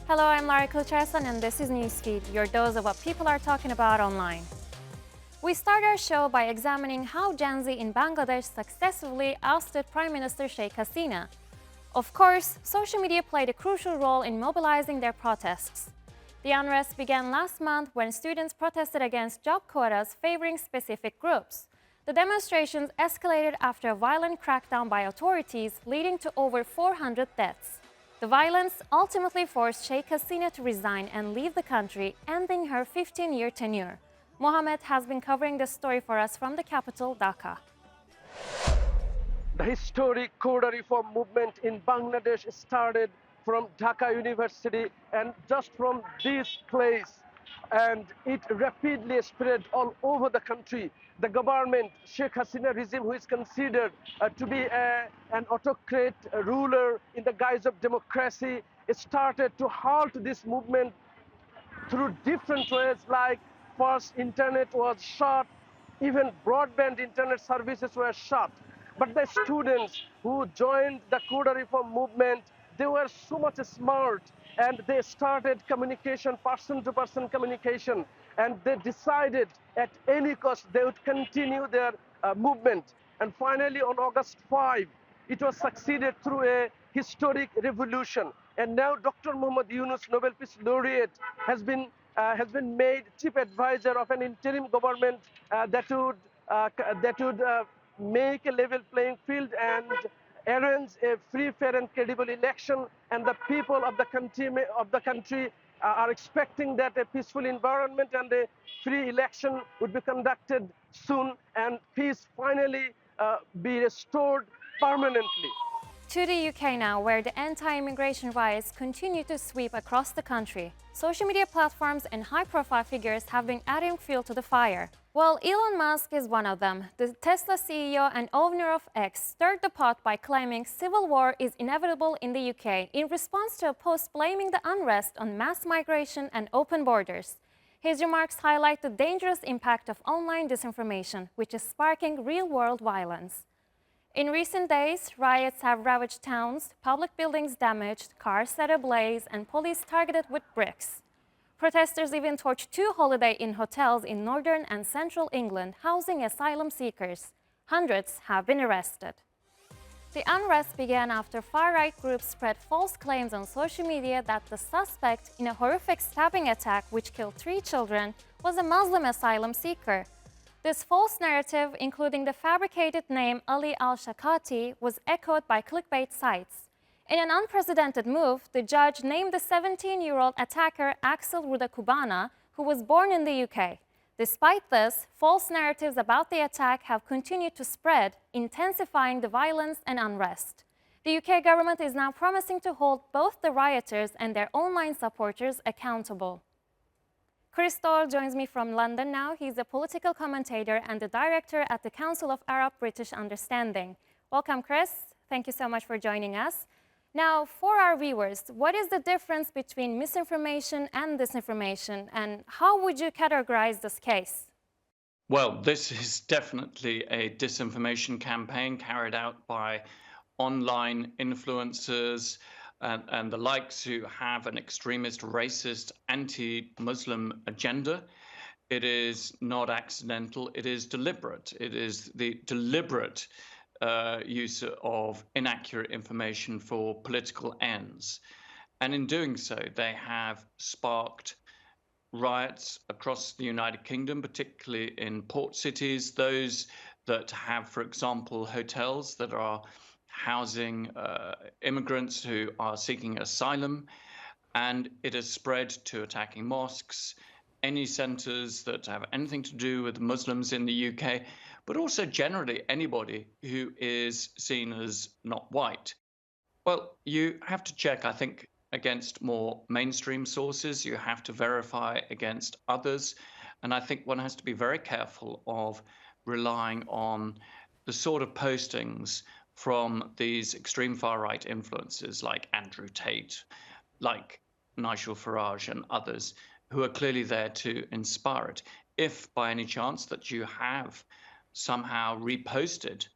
Hello, I'm Lara Kulchasan, and this is Newsfeed, your dose of what people are talking about online. We start our show by examining how Gen Z in Bangladesh successfully ousted Prime Minister Sheikh Hasina. Of course, social media played a crucial role in mobilizing their protests. The unrest began last month when students protested against job quotas favoring specific groups. The demonstrations escalated after a violent crackdown by authorities, leading to over 400 deaths. The violence ultimately forced Sheikh Hasina to resign and leave the country, ending her 15-year tenure. Mohammed has been covering this story for us from the capital, Dhaka. The historic quota reform movement in Bangladesh started from Dhaka University and just from this place, and it rapidly spread all over the country. The government, Sheikh Hasina regime, who is considered to be an autocrat ruler in the guise of democracy, started to halt this movement through different ways, like first internet was shut, even broadband internet services were shut. But the students who joined the quota reform movement, they were so much smart, and they started communication, person-to-person communication, and they decided at any cost they would continue their movement. And finally, on August 5, it was succeeded through a historic revolution. And now Dr. Muhammad Yunus, Nobel Peace Laureate, has been made chief advisor of an interim government that would make a level playing field and arrange a free, fair, and credible election. And the people of the country are expecting that a peaceful environment and a free election would be conducted soon, and peace finally be restored permanently. To the UK now, where the anti-immigration riots continue to sweep across the country. Social media platforms and high-profile figures have been adding fuel to the fire. Well, Elon Musk is one of them. The Tesla CEO and owner of X stirred the pot by claiming civil war is inevitable in the UK in response to a post blaming the unrest on mass migration and open borders. His remarks highlight the dangerous impact of online disinformation, which is sparking real-world violence. In recent days, riots have ravaged towns, public buildings damaged, cars set ablaze, and police targeted with bricks. Protesters even torched 2 Holiday Inn hotels in northern and central England, housing asylum seekers. Hundreds have been arrested. The unrest began after far-right groups spread false claims on social media that the suspect in a horrific stabbing attack which killed 3 children was a Muslim asylum seeker. This false narrative, including the fabricated name Ali al-Shakati, was echoed by clickbait sites. In an unprecedented move, the judge named the 17-year-old attacker Axel Rudakubana, who was born in the UK. Despite this, false narratives about the attack have continued to spread, intensifying the violence and unrest. The UK government is now promising to hold both the rioters and their online supporters accountable. Chris Doyle joins me from London now. He's a political commentator and the director at the Council of Arab-British Understanding. Welcome, Chris. Thank you so much for joining us. Now, for our viewers, what is the difference between misinformation and disinformation, and how would you categorize this case? Well, this is definitely a disinformation campaign carried out by online influencers and the likes who have an extremist, racist, anti-Muslim agenda. It is not accidental, it is deliberate. It is the deliberate use of inaccurate information for political ends. And in doing so, they have sparked riots across the United Kingdom, particularly in port cities, those that have, for example, hotels that are housing immigrants who are seeking asylum, and it has spread to attacking mosques, any centres that have anything to do with Muslims in the UK, but also generally anybody who is seen as not white. Well, you have to check, I think, against more mainstream sources. You have to verify against others. And I think one has to be very careful of relying on the sort of postings from these extreme far-right influences like Andrew Tate, like Nigel Farage and others, who are clearly there to inspire it. If by any chance that you have somehow reposted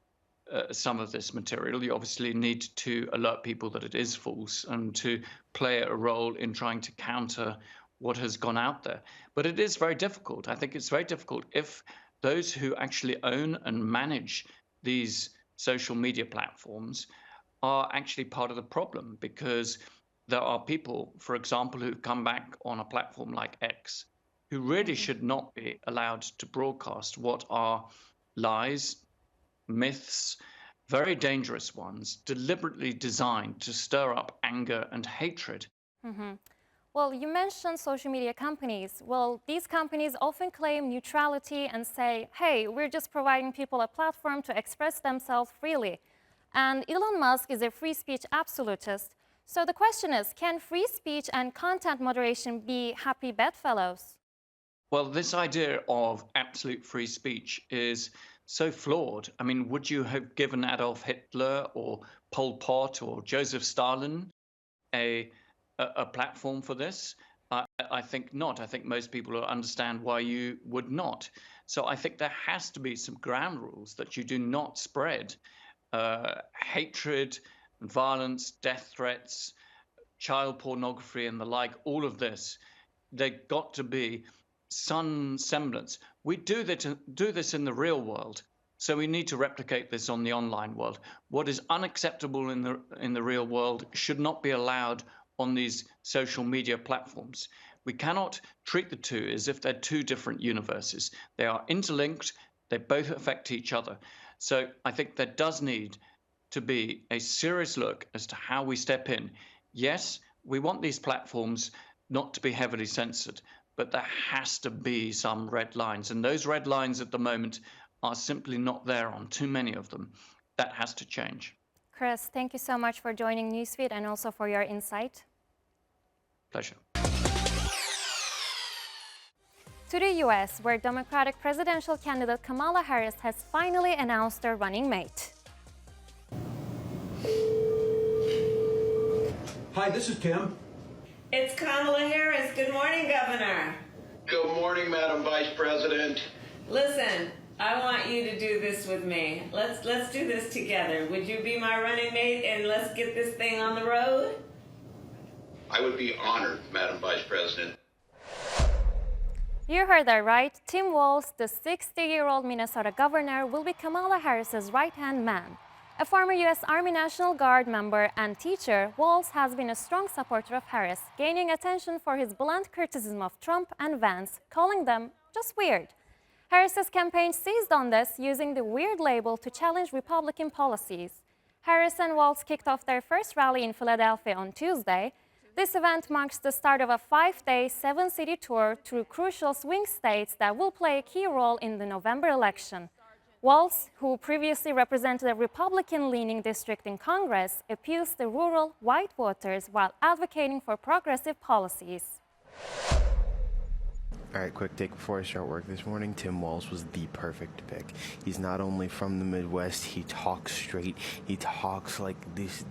some of this material. You obviously need to alert people that it is false and to play a role in trying to counter what has gone out there. But it is very difficult. I think it's very difficult if those who actually own and manage these social media platforms are actually part of the problem, because there are people, for example, who come back on a platform like X who really should not be allowed to broadcast what are lies, myths, very dangerous ones, deliberately designed to stir up anger and hatred. Well, you mentioned social media companies. Well, these companies often claim neutrality and say, hey, we're just providing people a platform to express themselves freely. And Elon Musk is a free speech absolutist. So the question is, can free speech and content moderation be happy bedfellows? Well, this idea of absolute free speech is so flawed. I mean, would you have given Adolf Hitler or Pol Pot or Joseph Stalin a platform for this? I think not. I think most people will understand why you would not. So I think there has to be some ground rules that you do not spread hatred, violence, death threats, child pornography and the like, all of this. They've got to be some semblance. We do this in the real world, so we need to replicate this on the online world. What is unacceptable in the real world should not be allowed on these social media platforms. We cannot treat the two as if they're two different universes. They are interlinked. They both affect each other. So I think there does need to be a serious look as to how we step in. Yes, we want these platforms not to be heavily censored, but there has to be some red lines. And those red lines at the moment are simply not there on too many of them. That has to change. Chris, thank you so much for joining Newsfeed and also for your insight. Pleasure. To the US, where Democratic presidential candidate Kamala Harris has finally announced her running mate. Hi, this is Tim. It's Kamala Harris. Good morning, Governor. Good morning, Madam Vice President. Listen, I want you to do this with me. Let's do this together. Would you be my running mate and let's get this thing on the road? I would be honored, Madam Vice President. You heard that right. Tim Walz, the 60-year-old Minnesota governor, will be Kamala Harris's right-hand man. A former U.S. Army National Guard member and teacher, Walz has been a strong supporter of Harris, gaining attention for his blunt criticism of Trump and Vance, calling them just weird. Harris's campaign seized on this, using the weird label to challenge Republican policies. Harris and Walz kicked off their first rally in Philadelphia on Tuesday. This event marks the start of a 5-day, 7-city tour through crucial swing states that will play a key role in the November election. Walz, who previously represented a Republican-leaning district in Congress, appeals to rural white voters while advocating for progressive policies. All right, quick take before I start work this morning. Tim Walz was the perfect pick. He's not only from the Midwest, he talks straight. He talks like this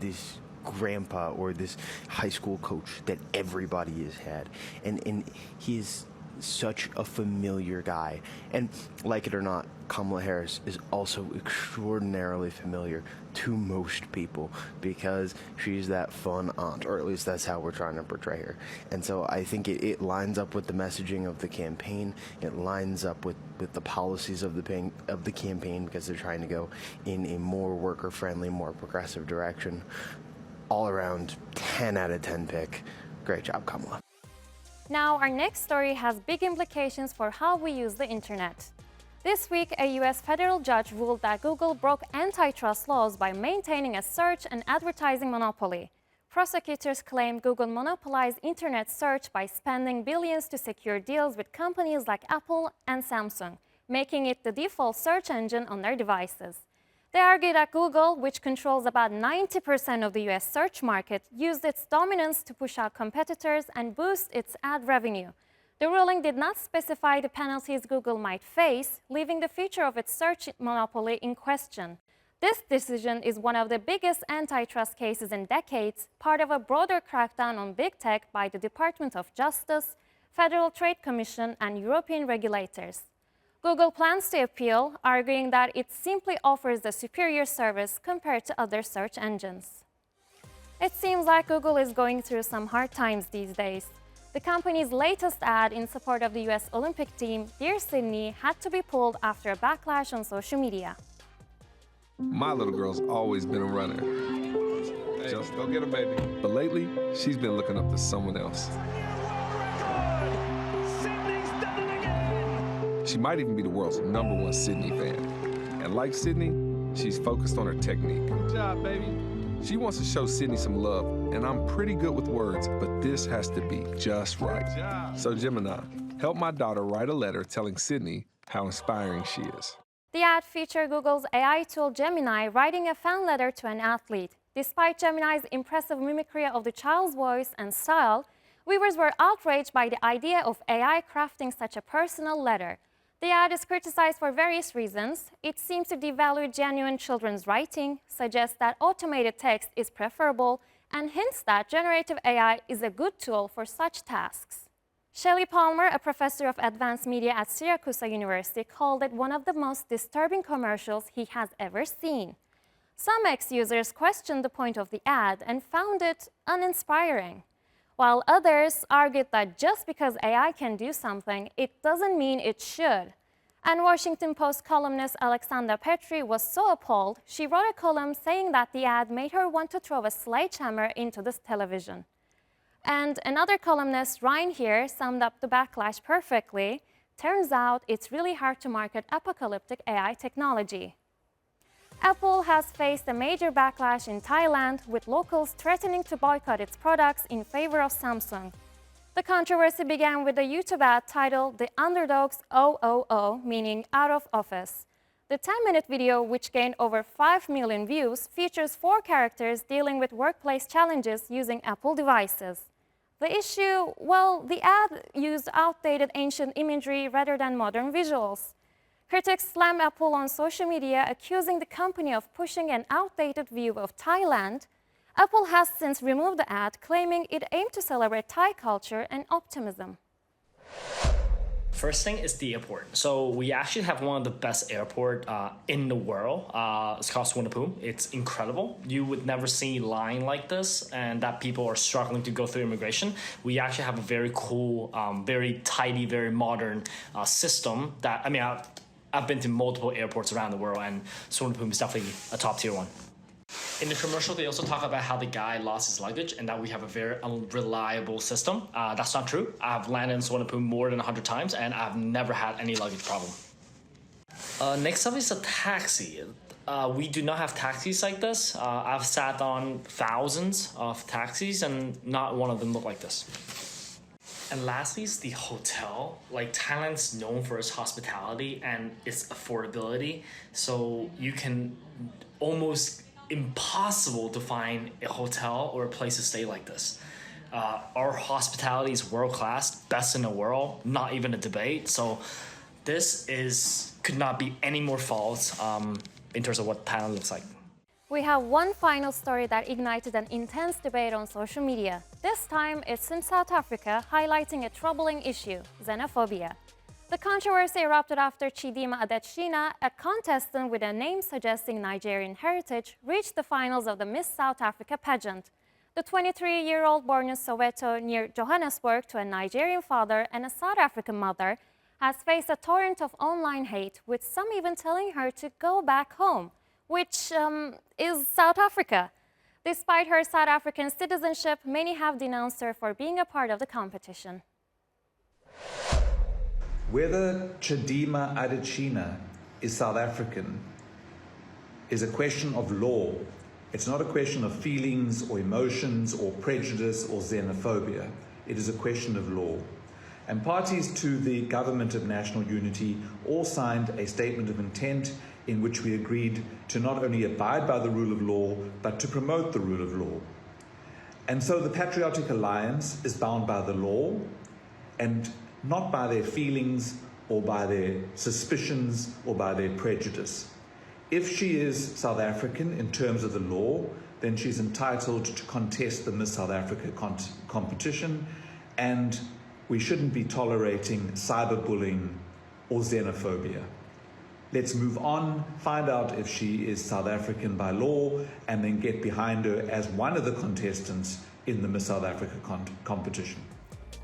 grandpa or this high school coach that everybody has had. And he is such a familiar guy. And like it or not, Kamala Harris is also extraordinarily familiar to most people because she's that fun aunt, or at least that's how we're trying to portray her. And so I think it lines up with the messaging of the campaign. It lines up with the policies of the campaign because they're trying to go in a more worker-friendly, more progressive direction. All around 10 out of 10 pick. Great job, Kamala. Now, our next story has big implications for how we use the internet. This week, a U.S. federal judge ruled that Google broke antitrust laws by maintaining a search and advertising monopoly. Prosecutors claimed Google monopolized internet search by spending billions to secure deals with companies like Apple and Samsung, making it the default search engine on their devices. They argue that Google, which controls about 90% of the U.S. search market, used its dominance to push out competitors and boost its ad revenue. The ruling did not specify the penalties Google might face, leaving the future of its search monopoly in question. This decision is one of the biggest antitrust cases in decades, part of a broader crackdown on big tech by the Department of Justice, Federal Trade Commission, and European regulators. Google plans to appeal, arguing that it simply offers a superior service compared to other search engines. It seems like Google is going through some hard times these days. The company's latest ad in support of the US Olympic team, Dear Sydney, had to be pulled after a backlash on social media. My little girl's always been a runner. Hey, just go get her, baby. But lately, she's been looking up to someone else. She might even be the world's #1 Sydney fan. And like Sydney, she's focused on her technique. Good job, baby. She wants to show Sydney some love, and I'm pretty good with words, but this has to be just right. So Gemini, help my daughter write a letter telling Sydney how inspiring she is. The ad featured Google's AI tool Gemini writing a fan letter to an athlete. Despite Gemini's impressive mimicry of the child's voice and style, viewers were outraged by the idea of AI crafting such a personal letter. The ad is criticized for various reasons. It seems to devalue genuine children's writing, suggests that automated text is preferable, and hints that generative AI is a good tool for such tasks. Shelley Palmer, a professor of advanced media at Syracuse University, called it one of the most disturbing commercials he has ever seen. Some ex-users questioned the point of the ad and found it uninspiring, while others argued that just because AI can do something, it doesn't mean it should. And Washington Post columnist Alexandra Petri was so appalled, she wrote a column saying that the ad made her want to throw a sledgehammer into this television. And another columnist, Ryan here, summed up the backlash perfectly. Turns out it's really hard to market apocalyptic AI technology. Apple has faced a major backlash in Thailand, with locals threatening to boycott its products in favor of Samsung. The controversy began with a YouTube ad titled The Underdog's OOO, meaning out of office. The 10-minute video, which gained over 5 million views, features 4 characters dealing with workplace challenges using Apple devices. The issue, well, the ad used outdated ancient imagery rather than modern visuals. Critics slam Apple on social media, accusing the company of pushing an outdated view of Thailand. Apple has since removed the ad, claiming it aimed to celebrate Thai culture and optimism. First thing is the airport. So we actually have one of the best airport in the world. It's called Suvarnabhumi. It's incredible. You would never see line like this, and that people are struggling to go through immigration. We actually have a very cool, very tidy, very modern system that, I mean, I've been to multiple airports around the world, and Suvarnabhumi is definitely a top tier one. In the commercial, they also talk about how the guy lost his luggage and that we have a very unreliable system. That's not true. I've landed in Suvarnabhumi more than 100 times, and I've never had any luggage problem. Next up is a taxi. We do not have taxis like this. I've sat on thousands of taxis, and not one of them look like this. And lastly is the hotel. Like, Thailand's known for its hospitality and its affordability. So you can almost impossible to find a hotel or a place to stay like this. Our hospitality is world-class, best in the world, not even a debate. So this could not be any more false in terms of what Thailand looks like. We have one final story that ignited an intense debate on social media. This time, it's in South Africa, highlighting a troubling issue, xenophobia. The controversy erupted after Chidima Adetshina, a contestant with a name suggesting Nigerian heritage, reached the finals of the Miss South Africa pageant. The 23-year-old, born in Soweto near Johannesburg to a Nigerian father and a South African mother, has faced a torrent of online hate, with some even telling her to go back home, which is South Africa. Despite her South African citizenship, many have denounced her for being a part of the competition. Whether Chidima Adetshina is South African is a question of law. It's not a question of feelings or emotions or prejudice or xenophobia. It is a question of law. And parties to the Government of National Unity all signed a statement of intent in which we agreed to not only abide by the rule of law, but to promote the rule of law. And so the Patriotic Alliance is bound by the law and not by their feelings or by their suspicions or by their prejudice. If she is South African in terms of the law, then she's entitled to contest the Miss South Africa competition, and we shouldn't be tolerating cyberbullying or xenophobia. Let's move on, find out if she is South African by law, and then get behind her as one of the contestants in the Miss South Africa competition.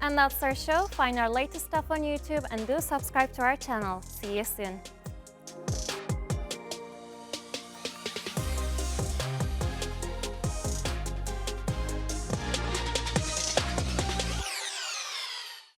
And that's our show. Find our latest stuff on YouTube and do subscribe to our channel. See you soon.